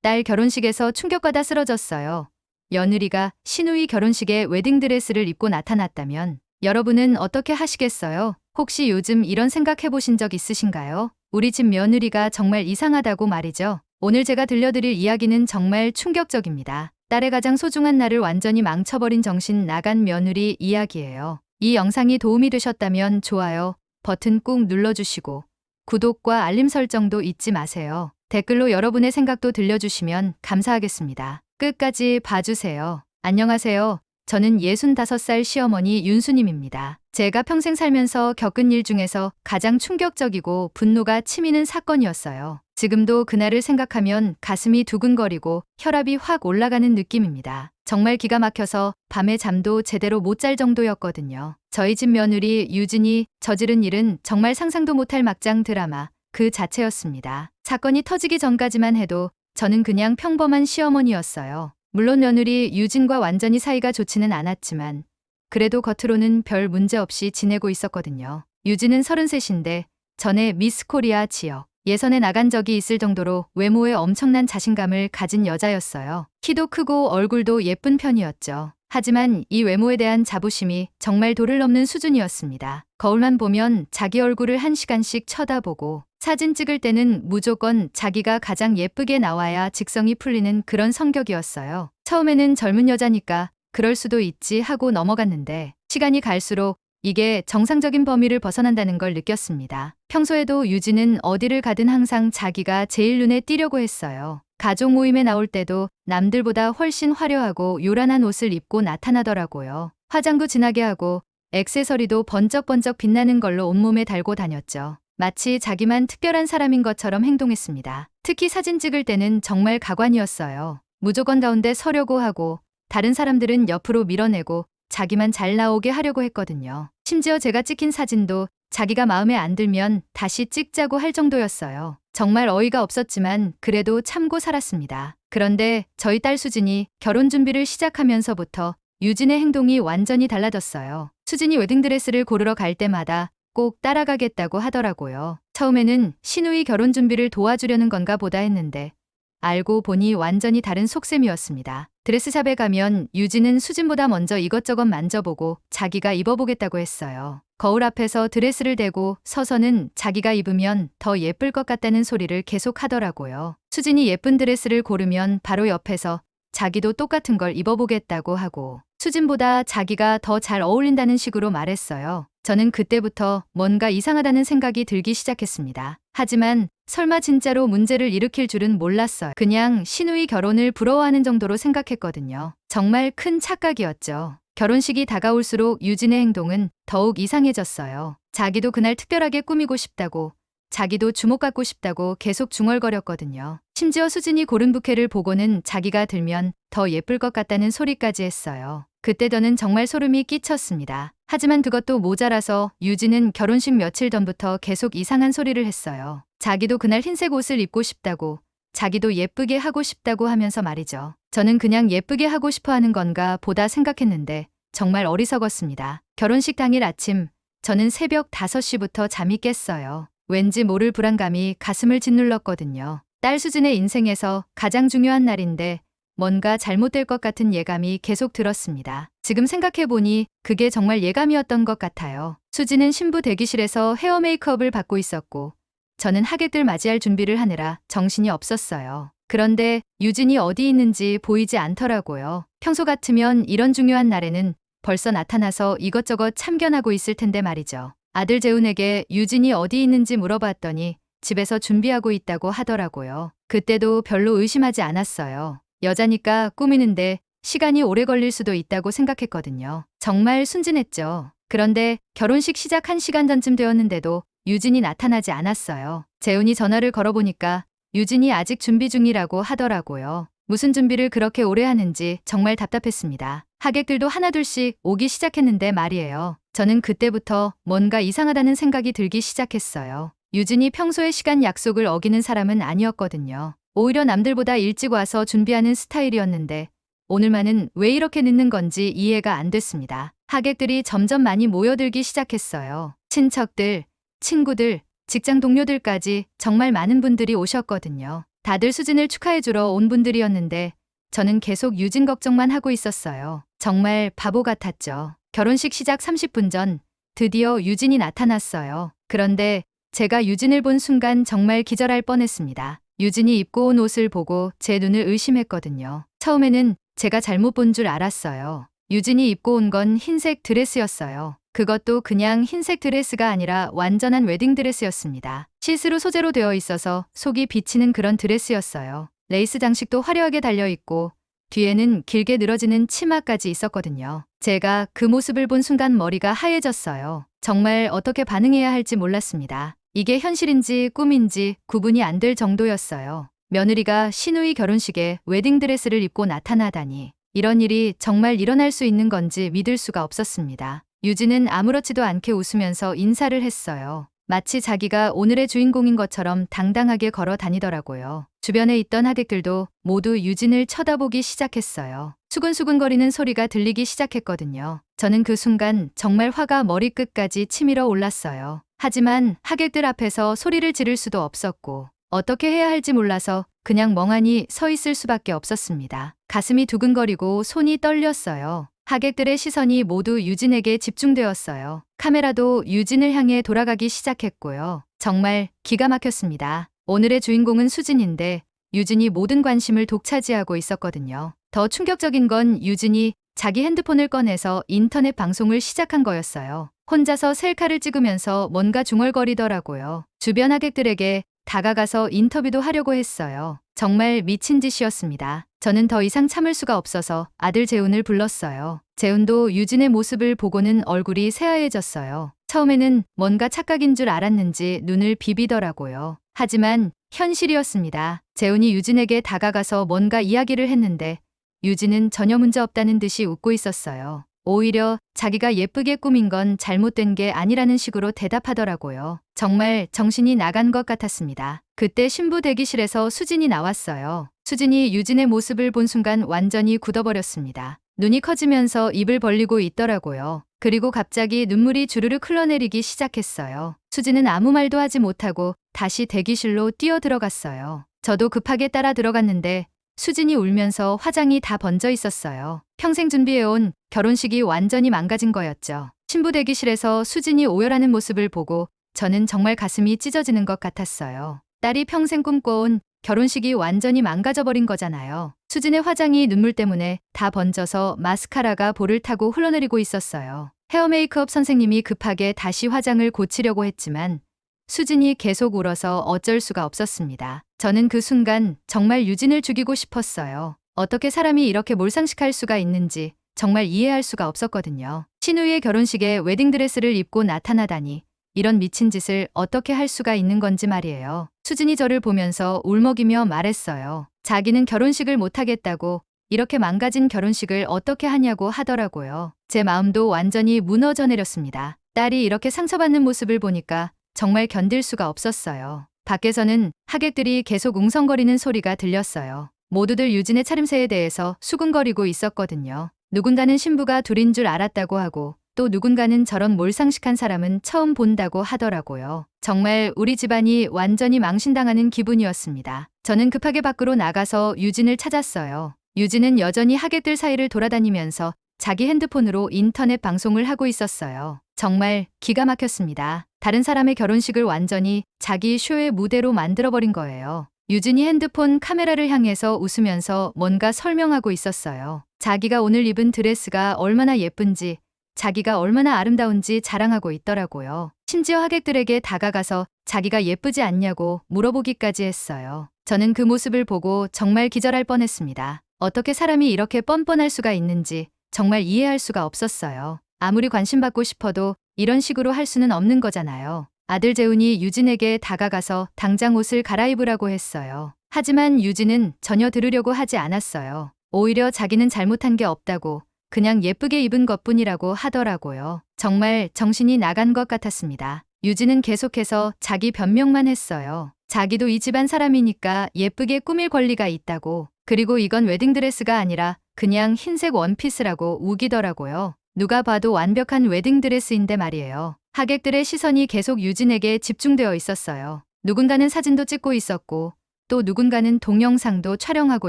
딸 결혼식에서 충격받아 쓰러졌어요. 며느리가 시누이 결혼식에 웨딩드레스를 입고 나타났다면 여러분은 어떻게 하시겠어요? 혹시 요즘 이런 생각 해보신 적 있으신가요? 우리 집 며느리가 정말 이상하다고 말이죠. 오늘 제가 들려드릴 이야기는 정말 충격적입니다. 딸의 가장 소중한 날을 완전히 망쳐버린 정신 나간 며느리 이야기예요. 이 영상이 도움이 되셨다면 좋아요 버튼 꾹 눌러주시고 구독과 알림 설정도 잊지 마세요. 댓글로 여러분의 생각도 들려주시면 감사하겠습니다. 끝까지 봐주세요. 안녕하세요. 저는 65살 시어머니 윤수님입니다. 제가 평생 살면서 겪은 일 중에서 가장 충격적이고 분노가 치미는 사건이었어요. 지금도 그날을 생각하면 가슴이 두근거리고 혈압이 확 올라가는 느낌입니다. 정말 기가 막혀서 밤에 잠도 제대로 못 잘 정도였거든요. 저희 집 며느리 유진이 저지른 일은 정말 상상도 못할 막장 드라마 그 자체였습니다. 사건이 터지기 전까지만 해도 저는 그냥 평범한 시어머니였어요. 물론 며느리 유진과 완전히 사이가 좋지는 않았지만 그래도 겉으로는 별 문제 없이 지내고 있었거든요. 유진은 33인데 전에 미스 코리아 지역 예선에 나간 적이 있을 정도로 외모에 엄청난 자신감을 가진 여자였어요. 키도 크고 얼굴도 예쁜 편이었죠. 하지만 이 외모에 대한 자부심이 정말 도를 넘는 수준이었습니다. 거울만 보면 자기 얼굴을 1시간씩 쳐다보고 사진 찍을 때는 무조건 자기가 가장 예쁘게 나와야 직성이 풀리는 그런 성격이었어요. 처음에는 젊은 여자니까 그럴 수도 있지 하고 넘어갔는데 시간이 갈수록 이게 정상적인 범위를 벗어난다는 걸 느꼈습니다. 평소에도 유진은 어디를 가든 항상 자기가 제일 눈에 띄려고 했어요. 가족 모임에 나올 때도 남들보다 훨씬 화려하고 요란한 옷을 입고 나타나더라고요. 화장도 진하게 하고 액세서리도 번쩍번쩍 빛나는 걸로 온몸에 달고 다녔죠. 마치 자기만 특별한 사람인 것처럼 행동했습니다. 특히 사진 찍을 때는 정말 가관이었어요. 무조건 가운데 서려고 하고 다른 사람들은 옆으로 밀어내고 자기만 잘 나오게 하려고 했거든요. 심지어 제가 찍힌 사진도 자기가 마음에 안 들면 다시 찍자고 할 정도였어요. 정말 어이가 없었지만 그래도 참고 살았습니다. 그런데 저희 딸 수진이 결혼 준비를 시작하면서부터 유진의 행동이 완전히 달라졌어요. 수진이 웨딩드레스를 고르러 갈 때마다 꼭 따라가겠다고 하더라고요. 처음에는 시누이 결혼 준비를 도와주려는 건가 보다 했는데 알고 보니 완전히 다른 속셈이었습니다. 드레스샵에 가면 유진은 수진보다 먼저 이것저것 만져보고 자기가 입어보겠다고 했어요. 거울 앞에서 드레스를 대고 서서는 자기가 입으면 더 예쁠 것 같다는 소리를 계속 하더라고요. 수진이 예쁜 드레스를 고르면 바로 옆에서 자기도 똑같은 걸 입어보겠다고 하고 수진보다 자기가 더 잘 어울린다는 식으로 말했어요. 저는 그때부터 뭔가 이상하다는 생각이 들기 시작했습니다. 하지만 설마 진짜로 문제를 일으킬 줄은 몰랐어요. 그냥 시누이 결혼을 부러워하는 정도로 생각했거든요. 정말 큰 착각이었죠. 결혼식이 다가올수록 유진의 행동은 더욱 이상해졌어요. 자기도 그날 특별하게 꾸미고 싶다고, 자기도 주목받고 싶다고 계속 중얼거렸거든요. 심지어 수진이 고른 부케를 보고는 자기가 들면 더 예쁠 것 같다는 소리까지 했어요. 그때 저는 정말 소름이 끼쳤습니다. 하지만 그것도 모자라서 유진은 결혼식 며칠 전부터 계속 이상한 소리를 했어요. 자기도 그날 흰색 옷을 입고 싶다고, 자기도 예쁘게 하고 싶다고 하면서 말이죠. 저는 그냥 예쁘게 하고 싶어 하는 건가 보다 생각했는데 정말 어리석었습니다. 결혼식 당일 아침, 저는 새벽 5시부터 잠이 깼어요. 왠지 모를 불안감이 가슴을 짓눌렀거든요. 딸 수진의 인생에서 가장 중요한 날인데 뭔가 잘못될 것 같은 예감이 계속 들었습니다. 지금 생각해보니 그게 정말 예감이었던 것 같아요. 수진은 신부 대기실에서 헤어 메이크업을 받고 있었고 저는 하객들 맞이할 준비를 하느라 정신이 없었어요. 그런데 유진이 어디 있는지 보이지 않더라고요. 평소 같으면 이런 중요한 날에는 벌써 나타나서 이것저것 참견하고 있을 텐데 말이죠. 아들 재훈에게 유진이 어디 있는지 물어봤더니 집에서 준비하고 있다고 하더라고요. 그때도 별로 의심하지 않았어요. 여자니까 꾸미는데 시간이 오래 걸릴 수도 있다고 생각했거든요. 정말 순진했죠. 그런데 결혼식 시작 1시간 전쯤 되었는데도 유진이 나타나지 않았어요. 재훈이 전화를 걸어보니까 유진이 아직 준비 중이라고 하더라고요. 무슨 준비를 그렇게 오래 하는지 정말 답답했습니다. 하객들도 하나둘씩 오기 시작했는데 말이에요. 저는 그때부터 뭔가 이상하다는 생각이 들기 시작했어요. 유진이 평소에 시간 약속을 어기는 사람은 아니었거든요. 오히려 남들보다 일찍 와서 준비하는 스타일이었는데 오늘만은 왜 이렇게 늦는 건지 이해가 안 됐습니다. 하객들이 점점 많이 모여들기 시작했어요. 친척들, 친구들, 직장 동료들까지 정말 많은 분들이 오셨거든요. 다들 수진을 축하해주러 온 분들이었는데 저는 계속 유진 걱정만 하고 있었어요. 정말 바보 같았죠. 결혼식 시작 30분 전 드디어 유진이 나타났어요. 그런데 제가 유진을 본 순간 정말 기절할 뻔했습니다. 유진이 입고 온 옷을 보고 제 눈을 의심했거든요. 처음에는 제가 잘못 본 줄 알았어요. 유진이 입고 온 건 흰색 드레스였어요. 그것도 그냥 흰색 드레스가 아니라 완전한 웨딩드레스였습니다. 시스루 소재로 되어 있어서 속이 비치는 그런 드레스였어요. 레이스 장식도 화려하게 달려있고 뒤에는 길게 늘어지는 치마까지 있었거든요. 제가 그 모습을 본 순간 머리가 하얘졌어요. 정말 어떻게 반응해야 할지 몰랐습니다. 이게 현실인지 꿈인지 구분이 안 될 정도였어요. 며느리가 시누이 결혼식에 웨딩드레스를 입고 나타나다니 이런 일이 정말 일어날 수 있는 건지 믿을 수가 없었습니다. 유진은 아무렇지도 않게 웃으면서 인사를 했어요. 마치 자기가 오늘의 주인공인 것처럼 당당하게 걸어 다니더라고요. 주변에 있던 하객들도 모두 유진을 쳐다보기 시작했어요. 수근수근거리는 소리가 들리기 시작했거든요. 저는 그 순간 정말 화가 머리끝까지 치밀어 올랐어요. 하지만 하객들 앞에서 소리를 지를 수도 없었고 어떻게 해야 할지 몰라서 그냥 멍하니 서 있을 수밖에 없었습니다. 가슴이 두근거리고 손이 떨렸어요. 하객들의 시선이 모두 유진에게 집중되었어요. 카메라도 유진을 향해 돌아가기 시작했고요. 정말 기가 막혔습니다. 오늘의 주인공은 수진인데 유진이 모든 관심을 독차지하고 있었거든요. 더 충격적인 건 유진이 자기 핸드폰을 꺼내서 인터넷 방송을 시작한 거였어요. 혼자서 셀카를 찍으면서 뭔가 중얼거리더라고요. 주변 하객들에게 다가가서 인터뷰도 하려고 했어요. 정말 미친 짓이었습니다. 저는 더 이상 참을 수가 없어서 아들 재훈을 불렀어요. 재훈도 유진의 모습을 보고는 얼굴이 새하얘졌어요. 처음에는 뭔가 착각인 줄 알았는지 눈을 비비더라고요. 하지만 현실이었습니다. 재훈이 유진에게 다가가서 뭔가 이야기를 했는데 유진은 전혀 문제 없다는 듯이 웃고 있었어요. 오히려 자기가 예쁘게 꾸민 건 잘못된 게 아니라는 식으로 대답하더라고요. 정말 정신이 나간 것 같았습니다. 그때 신부 대기실에서 수진이 나왔어요. 수진이 유진의 모습을 본 순간 완전히 굳어버렸습니다. 눈이 커지면서 입을 벌리고 있더라고요. 그리고 갑자기 눈물이 주르륵 흘러내리기 시작했어요. 수진은 아무 말도 하지 못하고 다시 대기실로 뛰어들어갔어요. 저도 급하게 따라 들어갔는데 수진이 울면서 화장이 다 번져 있었어요. 평생 준비해온 결혼식이 완전히 망가진 거였죠. 신부 대기실에서 수진이 오열하는 모습을 보고 저는 정말 가슴이 찢어지는 것 같았어요. 딸이 평생 꿈꿔온 결혼식이 완전히 망가져버린 거잖아요. 수진의 화장이 눈물 때문에 다 번져서 마스카라가 볼을 타고 흘러내리고 있었어요. 헤어 메이크업 선생님이 급하게 다시 화장을 고치려고 했지만 수진이 계속 울어서 어쩔 수가 없었습니다. 저는 그 순간 정말 유진을 죽이고 싶었어요. 어떻게 사람이 이렇게 몰상식할 수가 있는지 정말 이해할 수가 없었거든요. 신우이의 결혼식에 웨딩드레스를 입고 나타나다니 이런 미친 짓을 어떻게 할 수가 있는 건지 말이에요. 수진이 저를 보면서 울먹이며 말했어요. 자기는 결혼식을 못하겠다고 이렇게 망가진 결혼식을 어떻게 하냐고 하더라고요. 제 마음도 완전히 무너져 내렸습니다. 딸이 이렇게 상처받는 모습을 보니까 정말 견딜 수가 없었어요. 밖에서는 하객들이 계속 웅성거리는 소리가 들렸어요. 모두들 유진의 차림새에 대해서 수군거리고 있었거든요. 누군가는 신부가 둘인 줄 알았다고 하고 또 누군가는 저런 몰상식한 사람은 처음 본다고 하더라고요. 정말 우리 집안이 완전히 망신당하는 기분이었습니다. 저는 급하게 밖으로 나가서 유진을 찾았어요. 유진은 여전히 하객들 사이를 돌아다니면서 자기 핸드폰으로 인터넷 방송을 하고 있었어요. 정말 기가 막혔습니다. 다른 사람의 결혼식을 완전히 자기 쇼의 무대로 만들어버린 거예요. 유진이 핸드폰 카메라를 향해서 웃으면서 뭔가 설명하고 있었어요. 자기가 오늘 입은 드레스가 얼마나 예쁜지, 자기가 얼마나 아름다운지 자랑하고 있더라고요. 심지어 하객들에게 다가가서 자기가 예쁘지 않냐고 물어보기까지 했어요. 저는 그 모습을 보고 정말 기절할 뻔했습니다. 어떻게 사람이 이렇게 뻔뻔할 수가 있는지 정말 이해할 수가 없었어요. 아무리 관심받고 싶어도 이런 식으로 할 수는 없는 거잖아요. 아들 재훈이 유진에게 다가가서 당장 옷을 갈아입으라고 했어요. 하지만 유진은 전혀 들으려고 하지 않았어요. 오히려 자기는 잘못한 게 없다고 그냥 예쁘게 입은 것뿐이라고 하더라고요. 정말 정신이 나간 것 같았습니다. 유진은 계속해서 자기 변명만 했어요. 자기도 이 집안 사람이니까 예쁘게 꾸밀 권리가 있다고. 그리고 이건 웨딩드레스가 아니라 그냥 흰색 원피스라고 우기더라고요. 누가 봐도 완벽한 웨딩드레스인데 말이에요. 하객들의 시선이 계속 유진에게 집중되어 있었어요. 누군가는 사진도 찍고 있었고 또 누군가는 동영상도 촬영하고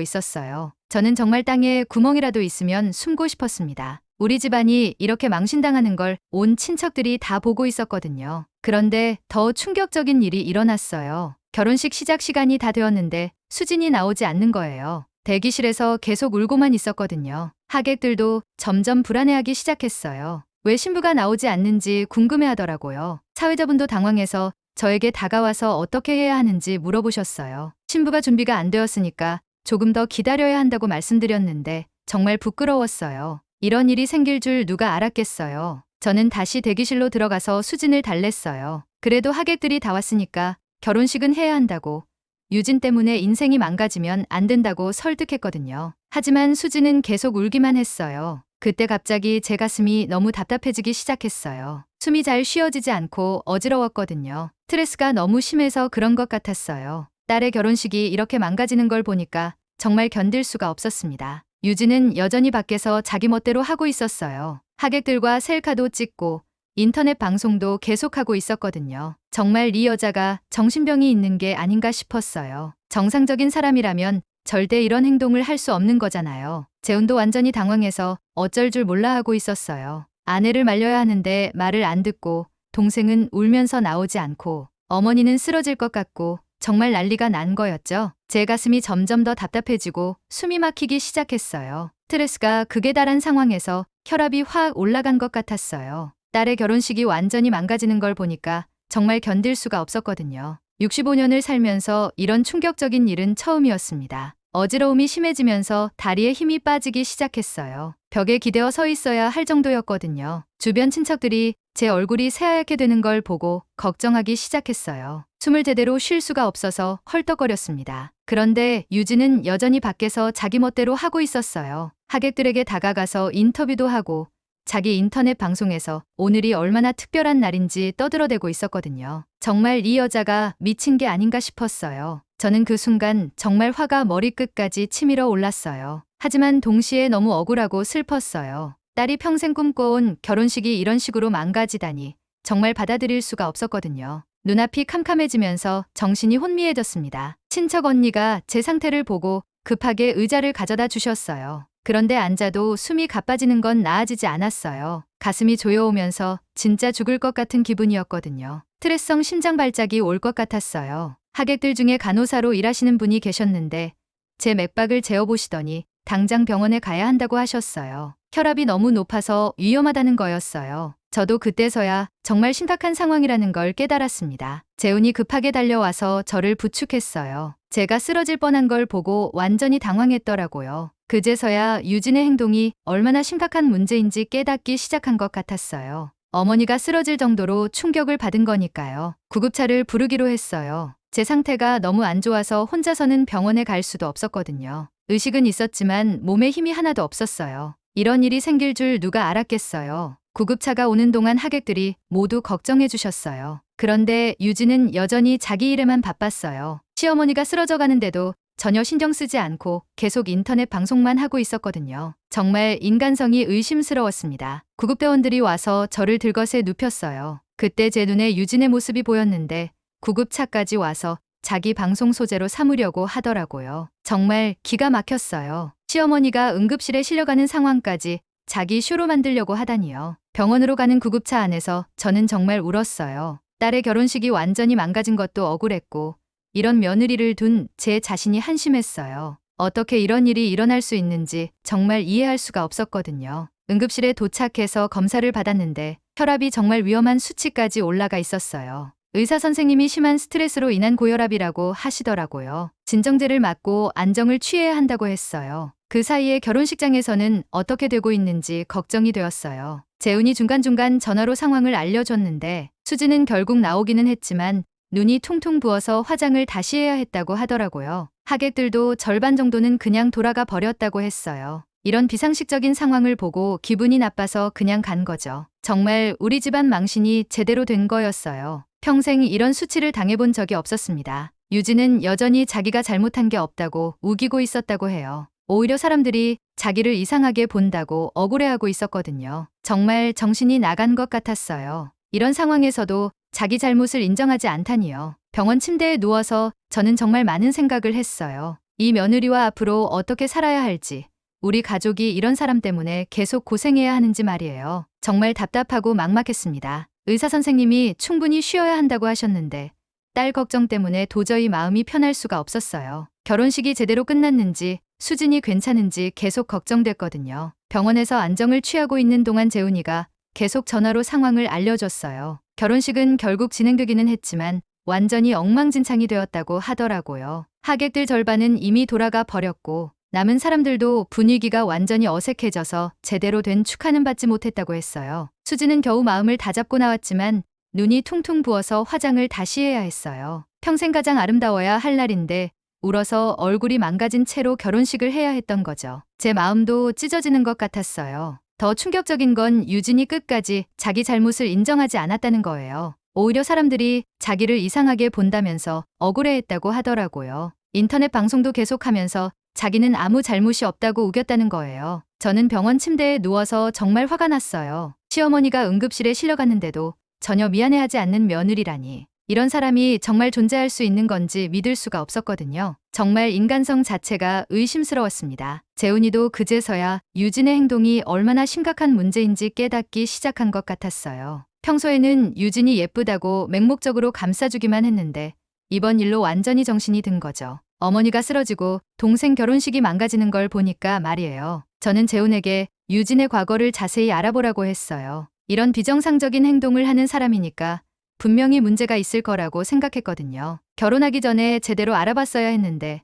있었어요. 저는 정말 땅에 구멍이라도 있으면 숨고 싶었습니다. 우리 집안이 이렇게 망신당하는 걸 온 친척들이 다 보고 있었거든요. 그런데 더 충격적인 일이 일어났어요. 결혼식 시작 시간이 다 되었는데 수진이 나오지 않는 거예요. 대기실에서 계속 울고만 있었거든요. 하객들도 점점 불안해하기 시작했어요. 왜 신부가 나오지 않는지 궁금해하더라고요. 사회자분도 당황해서 저에게 다가와서 어떻게 해야 하는지 물어보셨어요. 신부가 준비가 안 되었으니까 조금 더 기다려야 한다고 말씀드렸는데 정말 부끄러웠어요. 이런 일이 생길 줄 누가 알았겠어요. 저는 다시 대기실로 들어가서 수진을 달랬어요. 그래도 하객들이 다 왔으니까 결혼식은 해야 한다고, 유진 때문에 인생이 망가지면 안 된다고 설득했거든요. 하지만 수진은 계속 울기만 했어요. 그때 갑자기 제 가슴이 너무 답답해지기 시작했어요. 숨이 잘 쉬어지지 않고 어지러웠거든요. 스트레스가 너무 심해서 그런 것 같았어요. 딸의 결혼식이 이렇게 망가지는 걸 보니까 정말 견딜 수가 없었습니다. 유진은 여전히 밖에서 자기 멋대로 하고 있었어요. 하객들과 셀카도 찍고 인터넷 방송도 계속하고 있었거든요. 정말 이 여자가 정신병이 있는 게 아닌가 싶었어요. 정상적인 사람이라면 절대 이런 행동을 할 수 없는 거잖아요. 재훈도 완전히 당황해서 어쩔 줄 몰라 하고 있었어요. 아내를 말려야 하는데 말을 안 듣고, 동생은 울면서 나오지 않고, 어머니는 쓰러질 것 같고 정말 난리가 난 거였죠. 제 가슴이 점점 더 답답해지고 숨이 막히기 시작했어요. 스트레스가 극에 달한 상황에서 혈압이 확 올라간 것 같았어요. 딸의 결혼식이 완전히 망가지는 걸 보니까 정말 견딜 수가 없었거든요. 65년을 살면서 이런 충격적인 일은 처음이었습니다. 어지러움이 심해지면서 다리에 힘이 빠지기 시작했어요. 벽에 기대어 서 있어야 할 정도였거든요. 주변 친척들이 제 얼굴이 새하얗게 되는 걸 보고 걱정하기 시작했어요. 숨을 제대로 쉴 수가 없어서 헐떡거렸습니다. 그런데 유진은 여전히 밖에서 자기 멋대로 하고 있었어요. 하객들에게 다가가서 인터뷰도 하고 자기 인터넷 방송에서 오늘이 얼마나 특별한 날인지 떠들어대고 있었거든요. 정말 이 여자가 미친 게 아닌가 싶었어요. 저는 그 순간 정말 화가 머리끝까지 치밀어 올랐어요. 하지만 동시에 너무 억울하고 슬펐어요. 딸이 평생 꿈꿔온 결혼식이 이런 식으로 망가지다니 정말 받아들일 수가 없었거든요. 눈앞이 캄캄해지면서 정신이 혼미해졌습니다. 친척 언니가 제 상태를 보고 급하게 의자를 가져다 주셨어요. 그런데 앉아도 숨이 가빠지는 건 나아지지 않았어요. 가슴이 조여오면서 진짜 죽을 것 같은 기분이었거든요. 스트레스성 심장 발작이 올 것 같았어요. 하객들 중에 간호사로 일하시는 분이 계셨는데 제 맥박을 재어보시더니 당장 병원에 가야 한다고 하셨어요. 혈압이 너무 높아서 위험하다는 거였어요. 저도 그때서야 정말 심각한 상황이라는 걸 깨달았습니다. 재훈이 급하게 달려와서 저를 부축했어요. 제가 쓰러질 뻔한 걸 보고 완전히 당황했더라고요. 그제서야 유진의 행동이 얼마나 심각한 문제인지 깨닫기 시작한 것 같았어요. 어머니가 쓰러질 정도로 충격을 받은 거니까요. 구급차를 부르기로 했어요. 제 상태가 너무 안 좋아서 혼자서는 병원에 갈 수도 없었거든요. 의식은 있었지만 몸에 힘이 하나도 없었어요. 이런 일이 생길 줄 누가 알았겠어요. 구급차가 오는 동안 하객들이 모두 걱정해 주셨어요. 그런데 유진은 여전히 자기 일에만 바빴어요. 시어머니가 쓰러져 가는데도 전혀 신경 쓰지 않고 계속 인터넷 방송만 하고 있었거든요. 정말 인간성이 의심스러웠습니다. 구급대원들이 와서 저를 들것에 눕혔어요. 그때 제 눈에 유진의 모습이 보였는데 구급차까지 와서 자기 방송 소재로 삼으려고 하더라고요. 정말 기가 막혔어요. 시어머니가 응급실에 실려가는 상황까지 자기 쇼로 만들려고 하다니요. 병원으로 가는 구급차 안에서 저는 정말 울었어요. 딸의 결혼식이 완전히 망가진 것도 억울했고 이런 며느리를 둔 제 자신이 한심했어요. 어떻게 이런 일이 일어날 수 있는지 정말 이해할 수가 없었거든요. 응급실에 도착해서 검사를 받았는데 혈압이 정말 위험한 수치까지 올라가 있었어요. 의사 선생님이 심한 스트레스로 인한 고혈압이라고 하시더라고요. 진정제를 맞고 안정을 취해야 한다고 했어요. 그 사이에 결혼식장에서는 어떻게 되고 있는지 걱정이 되었어요. 재훈이 중간중간 전화로 상황을 알려줬는데 수지는 결국 나오기는 했지만 눈이 퉁퉁 부어서 화장을 다시 해야 했다고 하더라고요. 하객들도 절반 정도는 그냥 돌아가 버렸다고 했어요. 이런 비상식적인 상황을 보고 기분이 나빠서 그냥 간 거죠. 정말 우리 집안 망신이 제대로 된 거였어요. 평생 이런 수치를 당해본 적이 없었습니다. 유진은 여전히 자기가 잘못한 게 없다고 우기고 있었다고 해요. 오히려 사람들이 자기를 이상하게 본다고 억울해하고 있었거든요. 정말 정신이 나간 것 같았어요. 이런 상황에서도 자기 잘못을 인정하지 않다니요. 병원 침대에 누워서 저는 정말 많은 생각을 했어요. 이 며느리와 앞으로 어떻게 살아야 할지, 우리 가족이 이런 사람 때문에 계속 고생해야 하는지 말이에요. 정말 답답하고 막막했습니다. 의사 선생님이 충분히 쉬어야 한다고 하셨는데 딸 걱정 때문에 도저히 마음이 편할 수가 없었어요. 결혼식이 제대로 끝났는지 수진이 괜찮은지 계속 걱정됐거든요. 병원에서 안정을 취하고 있는 동안 재훈이가 계속 전화로 상황을 알려줬어요. 결혼식은 결국 진행되기는 했지만 완전히 엉망진창이 되었다고 하더라고요. 하객들 절반은 이미 돌아가 버렸고 남은 사람들도 분위기가 완전히 어색해져서 제대로 된 축하는 받지 못했다고 했어요. 수지는 겨우 마음을 다잡고 나왔지만 눈이 퉁퉁 부어서 화장을 다시 해야 했어요. 평생 가장 아름다워야 할 날인데 울어서 얼굴이 망가진 채로 결혼식을 해야 했던 거죠. 제 마음도 찢어지는 것 같았어요. 더 충격적인 건 유진이 끝까지 자기 잘못을 인정하지 않았다는 거예요. 오히려 사람들이 자기를 이상하게 본다면서 억울해했다고 하더라고요. 인터넷 방송도 계속하면서 자기는 아무 잘못이 없다고 우겼다는 거예요. 저는 병원 침대에 누워서 정말 화가 났어요. 시어머니가 응급실에 실려갔는데도 전혀 미안해하지 않는 며느리라니. 이런 사람이 정말 존재할 수 있는 건지 믿을 수가 없었거든요. 정말 인간성 자체가 의심스러웠습니다. 재훈이도 그제서야 유진의 행동이 얼마나 심각한 문제인지 깨닫기 시작한 것 같았어요. 평소에는 유진이 예쁘다고 맹목적으로 감싸주기만 했는데 이번 일로 완전히 정신이 든 거죠. 어머니가 쓰러지고 동생 결혼식이 망가지는 걸 보니까 말이에요. 저는 재훈에게 유진의 과거를 자세히 알아보라고 했어요. 이런 비정상적인 행동을 하는 사람이니까 분명히 문제가 있을 거라고 생각했거든요. 결혼하기 전에 제대로 알아봤어야 했는데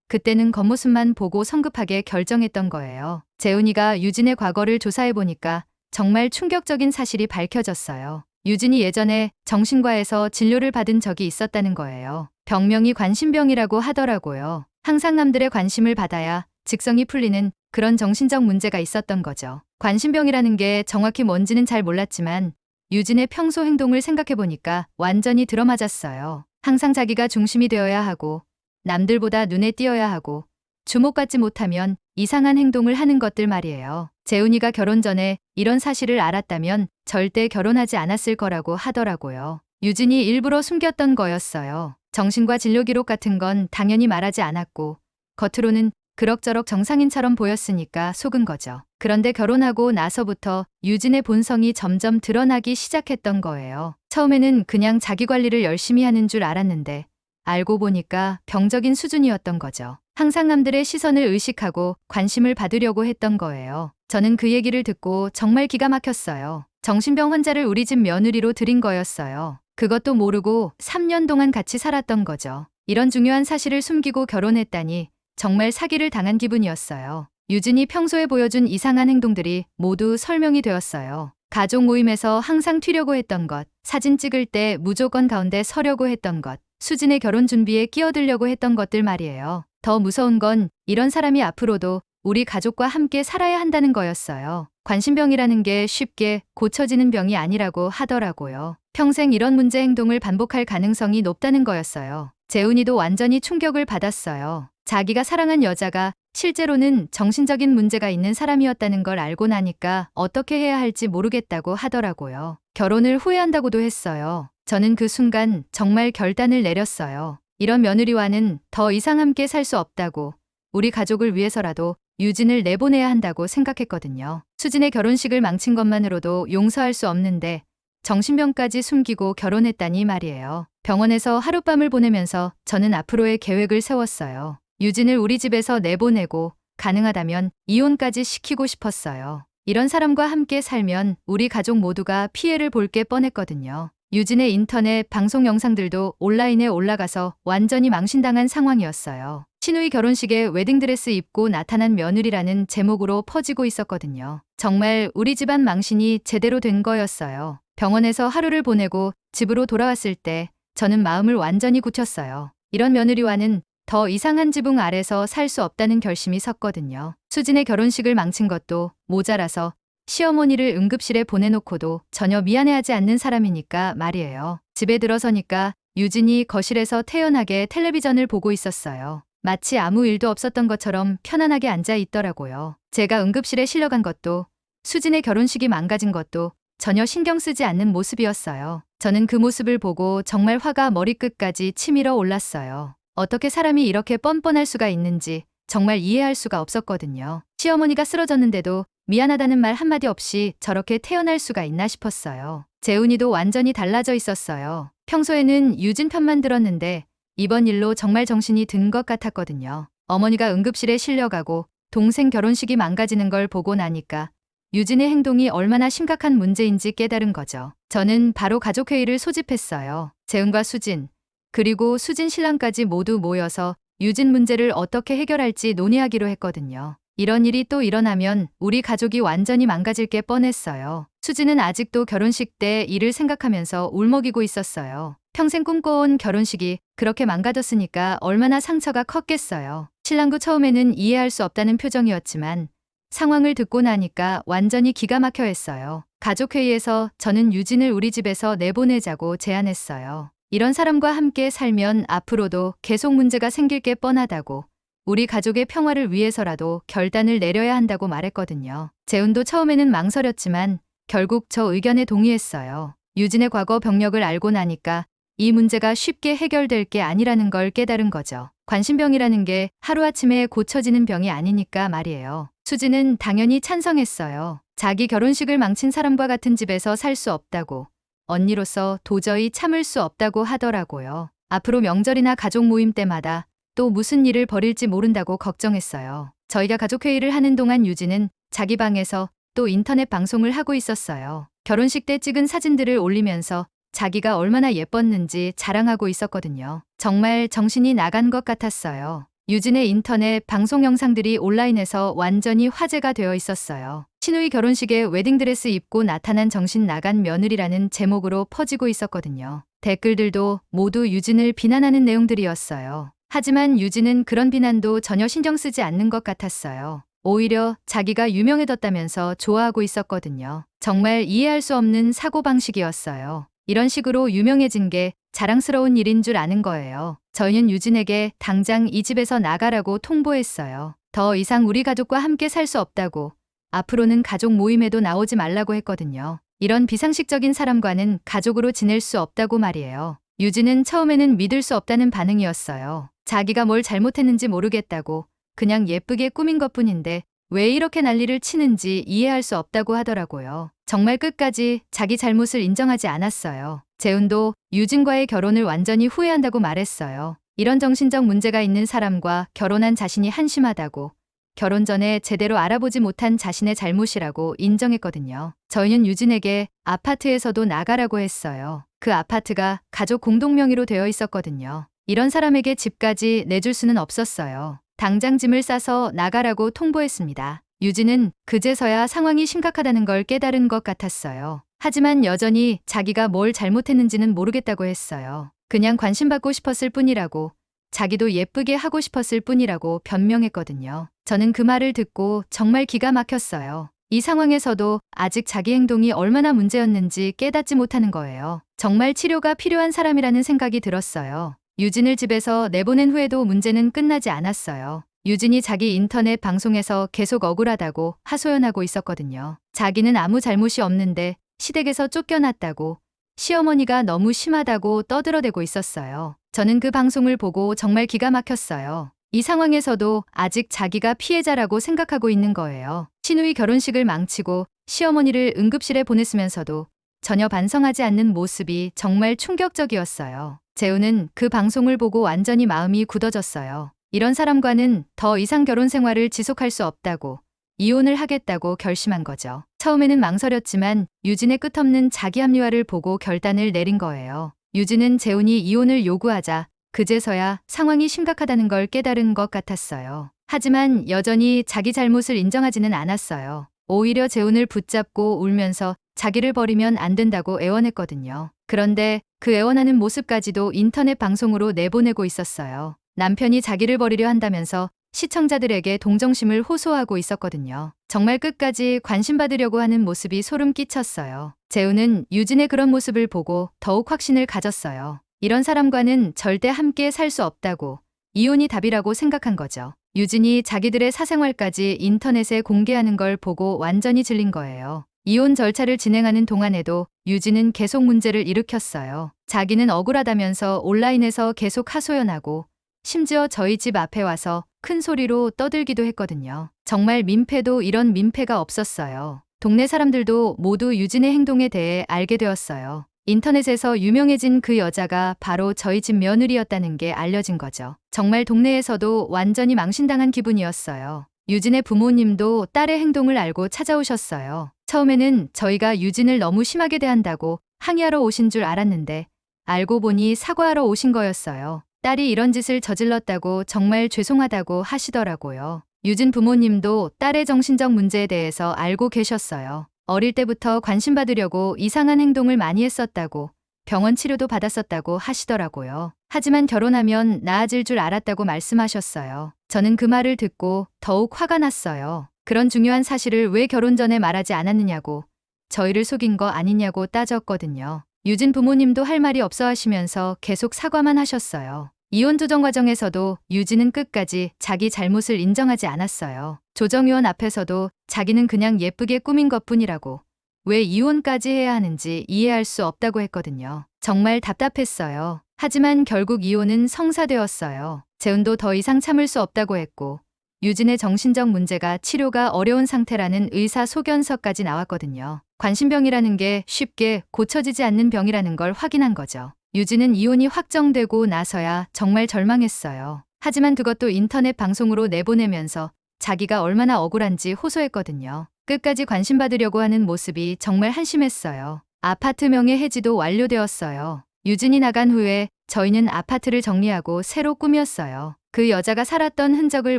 그때는 겉모습만 보고 성급하게 결정했던 거예요. 재훈이가 유진의 과거를 조사해보니까 정말 충격적인 사실이 밝혀졌어요. 유진이 예전에 정신과에서 진료를 받은 적이 있었다는 거예요. 병명이 관심병이라고 하더라고요. 항상 남들의 관심을 받아야 직성이 풀리는 그런 정신적 문제가 있었던 거죠. 관심병이라는 게 정확히 뭔지는 잘 몰랐지만 유진의 평소 행동을 생각해보니까 완전히 들어맞았어요. 항상 자기가 중심이 되어야 하고 남들보다 눈에 띄어야 하고 주목받지 못하면 이상한 행동을 하는 것들 말이에요. 재훈이가 결혼 전에 이런 사실을 알았다면 절대 결혼하지 않았을 거라고 하더라고요. 유진이 일부러 숨겼던 거였어요. 정신과 진료 기록 같은 건 당연히 말하지 않았고 겉으로는 그럭저럭 정상인처럼 보였으니까 속은 거죠. 그런데 결혼하고 나서부터 유진의 본성이 점점 드러나기 시작했던 거예요. 처음에는 그냥 자기 관리를 열심히 하는 줄 알았는데 알고 보니까 병적인 수준이었던 거죠. 항상 남들의 시선을 의식하고 관심을 받으려고 했던 거예요. 저는 그 얘기를 듣고 정말 기가 막혔어요. 정신병 환자를 우리 집 며느리로 들인 거였어요. 그것도 모르고 3년 동안 같이 살았던 거죠. 이런 중요한 사실을 숨기고 결혼했다니 정말 사기를 당한 기분이었어요. 유진이 평소에 보여준 이상한 행동들이 모두 설명이 되었어요. 가족 모임에서 항상 튀려고 했던 것, 사진 찍을 때 무조건 가운데 서려고 했던 것, 수진의 결혼 준비에 끼어들려고 했던 것들 말이에요. 더 무서운 건 이런 사람이 앞으로도 우리 가족과 함께 살아야 한다는 거였어요. 관심병이라는 게 쉽게 고쳐지는 병이 아니라고 하더라고요. 평생 이런 문제 행동을 반복할 가능성이 높다는 거였어요. 재훈이도 완전히 충격을 받았어요. 자기가 사랑한 여자가 실제로는 정신적인 문제가 있는 사람이었다는 걸 알고 나니까 어떻게 해야 할지 모르겠다고 하더라고요. 결혼을 후회한다고도 했어요. 저는 그 순간 정말 결단을 내렸어요. 이런 며느리와는 더 이상 함께 살 수 없다고, 우리 가족을 위해서라도 유진을 내보내야 한다고 생각했거든요. 수진의 결혼식을 망친 것만으로도 용서할 수 없는데 정신병까지 숨기고 결혼했다니 말이에요. 병원에서 하룻밤을 보내면서 저는 앞으로의 계획을 세웠어요. 유진을 우리 집에서 내보내고 가능하다면 이혼까지 시키고 싶었어요. 이런 사람과 함께 살면 우리 가족 모두가 피해를 볼 게 뻔했거든요. 유진의 인터넷 방송 영상들도 온라인에 올라가서 완전히 망신당한 상황이었어요. 신우이 결혼식에 웨딩드레스 입고 나타난 며느리라는 제목으로 퍼지고 있었거든요. 정말 우리 집안 망신이 제대로 된 거였어요. 병원에서 하루를 보내고 집으로 돌아왔을 때 저는 마음을 완전히 굳혔어요. 이런 며느리와는 더 이상한 지붕 아래서 살 수 없다는 결심이 섰거든요. 수진의 결혼식을 망친 것도 모자라서 시어머니를 응급실에 보내놓고도 전혀 미안해하지 않는 사람이니까 말이에요. 집에 들어서니까 유진이 거실에서 태연하게 텔레비전을 보고 있었어요. 마치 아무 일도 없었던 것처럼 편안하게 앉아 있더라고요. 제가 응급실에 실려간 것도 수진의 결혼식이 망가진 것도 전혀 신경 쓰지 않는 모습이었어요. 저는 그 모습을 보고 정말 화가 머리끝까지 치밀어 올랐어요. 어떻게 사람이 이렇게 뻔뻔할 수가 있는지 정말 이해할 수가 없었거든요. 시어머니가 쓰러졌는데도 미안하다는 말 한마디 없이 저렇게 태어날 수가 있나 싶었어요. 재훈이도 완전히 달라져 있었어요. 평소에는 유진 편만 들었는데 이번 일로 정말 정신이 든 것 같았거든요. 어머니가 응급실에 실려가고 동생 결혼식이 망가지는 걸 보고 나니까 유진의 행동이 얼마나 심각한 문제인지 깨달은 거죠. 저는 바로 가족회의를 소집했어요. 재훈과 수진, 그리고 수진 신랑까지 모두 모여서 유진 문제를 어떻게 해결할지 논의하기로 했거든요. 이런 일이 또 일어나면 우리 가족이 완전히 망가질 게 뻔했어요. 수진은 아직도 결혼식 때 일을 생각하면서 울먹이고 있었어요. 평생 꿈꿔온 결혼식이 그렇게 망가졌으니까 얼마나 상처가 컸겠어요. 신랑도 처음에는 이해할 수 없다는 표정이었지만 상황을 듣고 나니까 완전히 기가 막혀 했어요. 가족회의에서 저는 유진을 우리 집에서 내보내자고 제안했어요. 이런 사람과 함께 살면 앞으로도 계속 문제가 생길 게 뻔하다고, 우리 가족의 평화를 위해서라도 결단을 내려야 한다고 말했거든요. 재훈도 처음에는 망설였지만 결국 저 의견에 동의했어요. 유진의 과거 병력을 알고 나니까 이 문제가 쉽게 해결될 게 아니라는 걸 깨달은 거죠. 관심병이라는 게 하루아침에 고쳐지는 병이 아니니까 말이에요. 수진은 당연히 찬성했어요. 자기 결혼식을 망친 사람과 같은 집에서 살 수 없다고, 언니로서 도저히 참을 수 없다고 하더라고요. 앞으로 명절이나 가족 모임 때마다 또 무슨 일을 벌일지 모른다고 걱정했어요. 저희가 가족회의를 하는 동안 유진은 자기 방에서 또 인터넷 방송을 하고 있었어요. 결혼식 때 찍은 사진들을 올리면서 자기가 얼마나 예뻤는지 자랑하고 있었거든요. 정말 정신이 나간 것 같았어요. 유진의 인터넷 방송 영상들이 온라인에서 완전히 화제가 되어 있었어요. 시누이 결혼식에 웨딩드레스 입고 나타난 정신 나간 며느리라는 제목으로 퍼지고 있었거든요. 댓글들도 모두 유진을 비난하는 내용들이었어요. 하지만 유진은 그런 비난도 전혀 신경 쓰지 않는 것 같았어요. 오히려 자기가 유명해졌다면서 좋아하고 있었거든요. 정말 이해할 수 없는 사고방식이었어요. 이런 식으로 유명해진 게 자랑스러운 일인 줄 아는 거예요. 저희는 유진에게 당장 이 집에서 나가라고 통보했어요. 더 이상 우리 가족과 함께 살 수 없다고, 앞으로는 가족 모임에도 나오지 말라고 했거든요. 이런 비상식적인 사람과는 가족으로 지낼 수 없다고 말이에요. 유진은 처음에는 믿을 수 없다는 반응이었어요. 자기가 뭘 잘못했는지 모르겠다고, 그냥 예쁘게 꾸민 것뿐인데 왜 이렇게 난리를 치는지 이해할 수 없다고 하더라고요. 정말 끝까지 자기 잘못을 인정하지 않았어요. 재훈도 유진과의 결혼을 완전히 후회한다고 말했어요. 이런 정신적 문제가 있는 사람과 결혼한 자신이 한심하다고, 결혼 전에 제대로 알아보지 못한 자신의 잘못이라고 인정했거든요. 저희는 유진에게 아파트에서도 나가라고 했어요. 그 아파트가 가족 공동명의로 되어 있었거든요. 이런 사람에게 집까지 내줄 수는 없었어요. 당장 짐을 싸서 나가라고 통보했습니다. 유진은 그제서야 상황이 심각하다는 걸 깨달은 것 같았어요. 하지만 여전히 자기가 뭘 잘못했는지는 모르겠다고 했어요. 그냥 관심받고 싶었을 뿐이라고, 자기도 예쁘게 하고 싶었을 뿐이라고 변명했거든요. 저는 그 말을 듣고 정말 기가 막혔어요. 이 상황에서도 아직 자기 행동이 얼마나 문제였는지 깨닫지 못하는 거예요. 정말 치료가 필요한 사람이라는 생각이 들었어요. 유진을 집에서 내보낸 후에도 문제는 끝나지 않았어요. 유진이 자기 인터넷 방송에서 계속 억울하다고 하소연하고 있었거든요. 자기는 아무 잘못이 없는데 시댁에서 쫓겨났다고, 시어머니가 너무 심하다고 떠들어대고 있었어요. 저는 그 방송을 보고 정말 기가 막혔어요. 이 상황에서도 아직 자기가 피해자라고 생각하고 있는 거예요. 시누이 결혼식을 망치고 시어머니를 응급실에 보냈으면서도 전혀 반성하지 않는 모습이 정말 충격적이었어요. 재훈은 그 방송을 보고 완전히 마음이 굳어졌어요. 이런 사람과는 더 이상 결혼 생활을 지속할 수 없다고, 이혼을 하겠다고 결심한 거죠. 처음에는 망설였지만 유진의 끝없는 자기 합리화를 보고 결단을 내린 거예요. 유진은 재훈이 이혼을 요구하자 그제서야 상황이 심각하다는 걸 깨달은 것 같았어요. 하지만 여전히 자기 잘못을 인정하지는 않았어요. 오히려 재훈을 붙잡고 울면서 자기를 버리면 안 된다고 애원했거든요. 그런데 그 애원하는 모습까지도 인터넷 방송으로 내보내고 있었어요. 남편이 자기를 버리려 한다면서 시청자들에게 동정심을 호소하고 있었거든요. 정말 끝까지 관심받으려고 하는 모습이 소름 끼쳤어요. 재훈은 유진의 그런 모습을 보고 더욱 확신을 가졌어요. 이런 사람과는 절대 함께 살 수 없다고, 이혼이 답이라고 생각한 거죠. 유진이 자기들의 사생활까지 인터넷에 공개하는 걸 보고 완전히 질린 거예요. 이혼 절차를 진행하는 동안에도 유진은 계속 문제를 일으켰어요. 자기는 억울하다면서 온라인에서 계속 하소연하고 심지어 저희 집 앞에 와서 큰 소리로 떠들기도 했거든요. 정말 민폐도 이런 민폐가 없었어요. 동네 사람들도 모두 유진의 행동에 대해 알게 되었어요. 인터넷에서 유명해진 그 여자가 바로 저희 집 며느리였다는 게 알려진 거죠. 정말 동네에서도 완전히 망신당한 기분이었어요. 유진의 부모님도 딸의 행동을 알고 찾아오셨어요. 처음에는 저희가 유진을 너무 심하게 대한다고 항의하러 오신 줄 알았는데 알고 보니 사과하러 오신 거였어요. 딸이 이런 짓을 저질렀다고 정말 죄송하다고 하시더라고요. 유진 부모님도 딸의 정신적 문제에 대해서 알고 계셨어요. 어릴 때부터 관심 받으려고 이상한 행동을 많이 했었다고 병원 치료도 받았었다고 하시더라고요. 하지만 결혼하면 나아질 줄 알았다고 말씀하셨어요. 저는 그 말을 듣고 더욱 화가 났어요. 그런 중요한 사실을 왜 결혼 전에 말하지 않았느냐고, 저희를 속인 거 아니냐고 따졌거든요. 유진 부모님도 할 말이 없어 하시면서 계속 사과만 하셨어요. 이혼 조정 과정에서도 유진은 끝까지 자기 잘못을 인정하지 않았어요. 조정위원 앞에서도 자기는 그냥 예쁘게 꾸민 것뿐이라고, 왜 이혼까지 해야 하는지 이해할 수 없다고 했거든요. 정말 답답했어요. 하지만 결국 이혼은 성사되었어요. 재훈도 더 이상 참을 수 없다고 했고, 유진의 정신적 문제가 치료가 어려운 상태라는 의사 소견서까지 나왔거든요. 관심병이라는 게 쉽게 고쳐지지 않는 병이라는 걸 확인한 거죠. 유진은 이혼이 확정되고 나서야 정말 절망했어요. 하지만 그것도 인터넷 방송으로 내보내면서 자기가 얼마나 억울한지 호소했거든요. 끝까지 관심받으려고 하는 모습이 정말 한심했어요. 아파트 명의 해지도 완료되었어요. 유진이 나간 후에 저희는 아파트를 정리하고 새로 꾸몄어요. 그 여자가 살았던 흔적을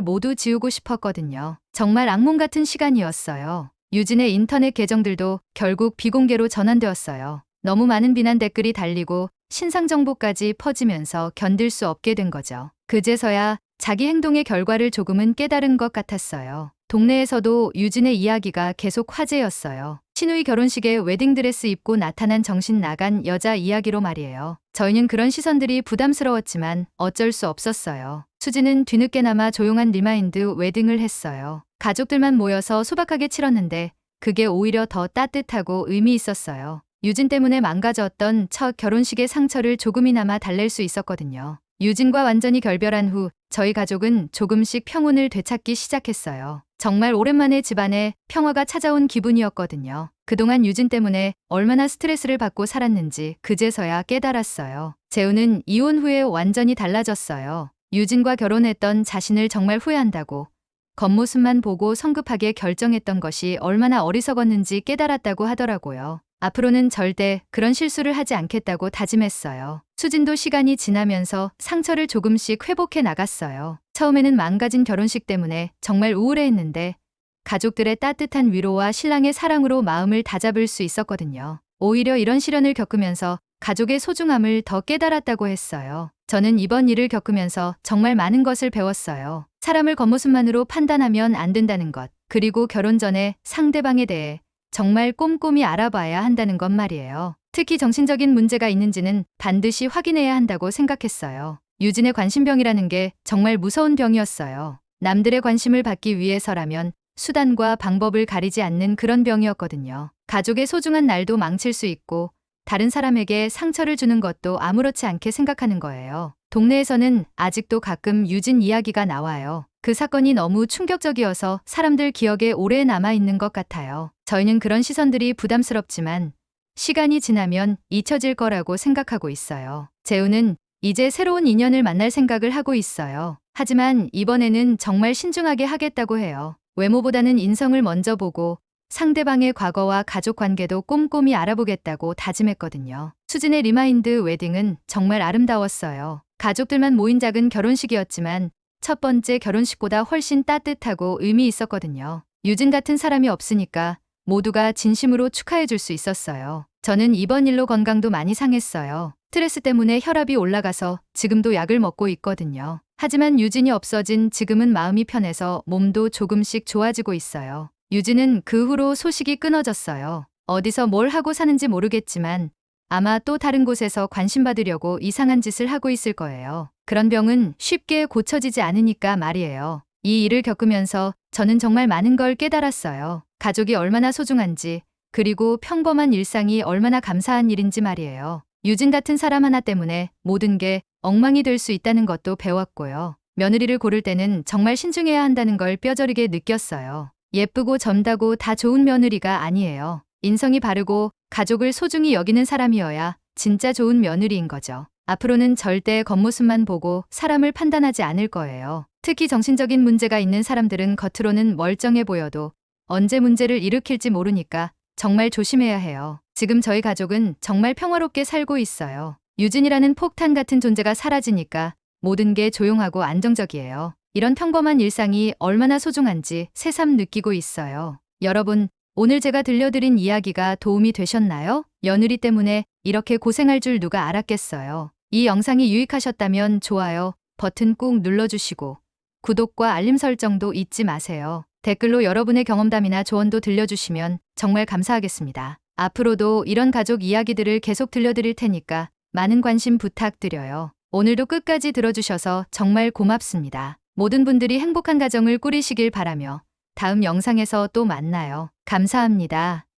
모두 지우고 싶었거든요. 정말 악몽 같은 시간이었어요. 유진의 인터넷 계정들도 결국 비공개로 전환되었어요. 너무 많은 비난 댓글이 달리고 신상 정보까지 퍼지면서 견딜 수 없게 된 거죠. 그제서야 자기 행동의 결과를 조금은 깨달은 것 같았어요. 동네에서도 유진의 이야기가 계속 화제였어요. 신우이 결혼식에 웨딩드레스 입고 나타난 정신 나간 여자 이야기로 말이에요. 저희는 그런 시선들이 부담스러웠지만 어쩔 수 없었어요. 수지는 뒤늦게나마 조용한 리마인드 웨딩을 했어요. 가족들만 모여서 소박하게 치렀는데 그게 오히려 더 따뜻하고 의미 있었어요. 유진 때문에 망가졌던 첫 결혼식의 상처를 조금이나마 달랠 수 있었거든요. 유진과 완전히 결별한 후 저희 가족은 조금씩 평온을 되찾기 시작했어요. 정말 오랜만에 집안에 평화가 찾아온 기분이었거든요. 그동안 유진 때문에 얼마나 스트레스를 받고 살았는지 그제서야 깨달았어요. 재훈은 이혼 후에 완전히 달라졌어요. 유진과 결혼했던 자신을 정말 후회한다고, 겉모습만 보고 성급하게 결정했던 것이 얼마나 어리석었는지 깨달았다고 하더라고요. 앞으로는 절대 그런 실수를 하지 않겠다고 다짐했어요. 수진도 시간이 지나면서 상처를 조금씩 회복해 나갔어요. 처음에는 망가진 결혼식 때문에 정말 우울해했는데 가족들의 따뜻한 위로와 신랑의 사랑으로 마음을 다잡을 수 있었거든요. 오히려 이런 시련을 겪으면서 가족의 소중함을 더 깨달았다고 했어요. 저는 이번 일을 겪으면서 정말 많은 것을 배웠어요. 사람을 겉모습만으로 판단하면 안 된다는 것, 그리고 결혼 전에 상대방에 대해 정말 꼼꼼히 알아봐야 한다는 것 말이에요. 특히 정신적인 문제가 있는지는 반드시 확인해야 한다고 생각했어요. 유진의 관심병이라는 게 정말 무서운 병이었어요. 남들의 관심을 받기 위해서라면 수단과 방법을 가리지 않는 그런 병이었거든요. 가족의 소중한 날도 망칠 수 있고 다른 사람에게 상처를 주는 것도 아무렇지 않게 생각하는 거예요. 동네에서는 아직도 가끔 유진 이야기가 나와요. 그 사건이 너무 충격적이어서 사람들 기억에 오래 남아있는 것 같아요. 저희는 그런 시선들이 부담스럽지만 시간이 지나면 잊혀질 거라고 생각하고 있어요. 재훈은 이제 새로운 인연을 만날 생각을 하고 있어요. 하지만 이번에는 정말 신중하게 하겠다고 해요. 외모보다는 인성을 먼저 보고 상대방의 과거와 가족 관계도 꼼꼼히 알아보겠다고 다짐했거든요. 수진의 리마인드 웨딩은 정말 아름다웠어요. 가족들만 모인 작은 결혼식이었지만 첫 번째 결혼식보다 훨씬 따뜻하고 의미 있었거든요. 유진 같은 사람이 없으니까 모두가 진심으로 축하해 줄 수 있었어요. 저는 이번 일로 건강도 많이 상했어요. 스트레스 때문에 혈압이 올라가서 지금도 약을 먹고 있거든요. 하지만 유진이 없어진 지금은 마음이 편해서 몸도 조금씩 좋아지고 있어요. 유진은 그 후로 소식이 끊어졌어요. 어디서 뭘 하고 사는지 모르겠지만 아마 또 다른 곳에서 관심받으려고 이상한 짓을 하고 있을 거예요. 그런 병은 쉽게 고쳐지지 않으니까 말이에요. 이 일을 겪으면서 저는 정말 많은 걸 깨달았어요. 가족이 얼마나 소중한지, 그리고 평범한 일상이 얼마나 감사한 일인지 말이에요. 유진 같은 사람 하나 때문에 모든 게 엉망이 될 수 있다는 것도 배웠고요. 며느리를 고를 때는 정말 신중해야 한다는 걸 뼈저리게 느꼈어요. 예쁘고 젊다고 다 좋은 며느리가 아니에요. 인성이 바르고 가족을 소중히 여기는 사람이어야 진짜 좋은 며느리인 거죠. 앞으로는 절대 겉모습만 보고 사람을 판단하지 않을 거예요. 특히 정신적인 문제가 있는 사람들은 겉으로는 멀쩡해 보여도 언제 문제를 일으킬지 모르니까 정말 조심해야 해요. 지금 저희 가족은 정말 평화롭게 살고 있어요. 유진이라는 폭탄 같은 존재가 사라지니까 모든 게 조용하고 안정적이에요. 이런 평범한 일상이 얼마나 소중한지 새삼 느끼고 있어요. 여러분, 오늘 제가 들려드린 이야기가 도움이 되셨나요? 며느리 때문에 이렇게 고생할 줄 누가 알았겠어요. 이 영상이 유익하셨다면 좋아요 버튼 꾹 눌러주시고 구독과 알림 설정도 잊지 마세요. 댓글로 여러분의 경험담이나 조언도 들려주시면 정말 감사하겠습니다. 앞으로도 이런 가족 이야기들을 계속 들려드릴 테니까 많은 관심 부탁드려요. 오늘도 끝까지 들어주셔서 정말 고맙습니다. 모든 분들이 행복한 가정을 꾸리시길 바라며 다음 영상에서 또 만나요. 감사합니다.